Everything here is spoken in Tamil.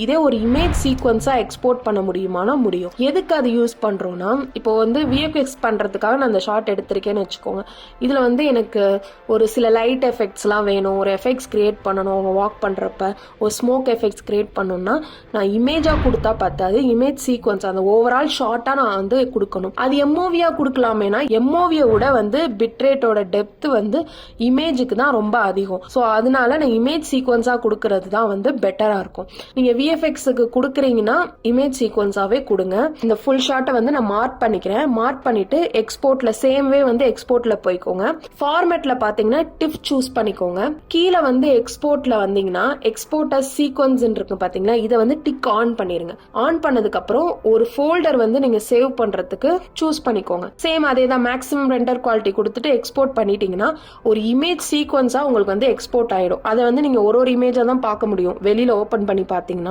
இதே ஒரு இமேஜ் சீக்வன்ஸா எக்ஸ்போர்ட் பண்ண முடியுமானா முடியும். எதுக்கு அது யூஸ் பண்றோம்னா, இப்போ வந்து விஎஃப்எக்ஸ் பண்றதுக்காக நான் அந்த ஷார்ட் எடுத்திருக்கேன்னு வச்சுக்கோங்க. இதுல வந்து எனக்கு ஒரு சில லைட் எஃபெக்ட்ஸ்லாம் வேணும், ஒரு எஃபெக்ட்ஸ் கிரியேட் பண்ணணும், அவங்க வாக் பண்றப்ப ஒரு ஸ்மோக் எஃபெக்ட்ஸ் கிரியேட் பண்ணணும்னா நான் இமேஜா கொடுத்தா பார்த்தாது, இமேஜ் சீக்வன்ஸ் அந்த ஓவரால் ஷார்ட்டா நான் வந்து கொடுக்கணும். அது எம்ஓவியா கொடுக்கலாமேனா எம்ஓவியை விட வந்து பிட்ரேட்டோட டெப்த் வந்து இமேஜுக்கு தான் ரொம்ப அதிகம். ஸோ அதனால நான் இமேஜ் சீக்வன்ஸா கொடுக்கறது தான் வந்து பெட்டரா இருக்கும். நீங்க விஎஃப்எக்ஸுக்கு கொடுக்குறீங்கன்னா இமேஜ் சீக்வன்ஸாவே கொடுங்க. இந்த ஃபுல் ஷாட்டை வந்து நான் மார்க் பண்ணிக்கிறேன். மார்க் பண்ணிட்டு எக்ஸ்போர்ட்ல சேம் வே வந்து எக்ஸ்போர்ட்ல போய்க்கோங்க. ஃபார்மேட்ல பாத்தீங்கன்னா டிஃப் சூஸ் பண்ணிக்கோங்க. கீழே வந்து எக்ஸ்போர்ட்ல வந்தீங்கன்னா எக்ஸ்போர்ட் அஸ் சீக்வன்ஸ் இருக்கு பாத்தீங்களா, இதை வந்து டிக் ஆன் பண்ணிருங்க. ஆன் பண்ணதுக்கு அப்புறம் ஒரு ஃபோல்டர் வந்து நீங்க சேவ் பண்றதுக்கு சூஸ் பண்ணிக்கோங்க. சேம் அதே தான் மேக்ஸிமம் ரெண்டர் குவாலிட்டி கொடுத்துட்டு எக்ஸ்போர்ட் பண்ணிட்டீங்கன்னா ஒரு இமேஜ் சீக்வன்ஸா உங்களுக்கு வந்து எக்ஸ்போர்ட் ஆயிடும். அதை வந்து நீங்க ஒரு இமேஜா தான் பார்க்க முடியும் வெளியில ஓபன் பண்ணி பாத்தீங்கன்னா.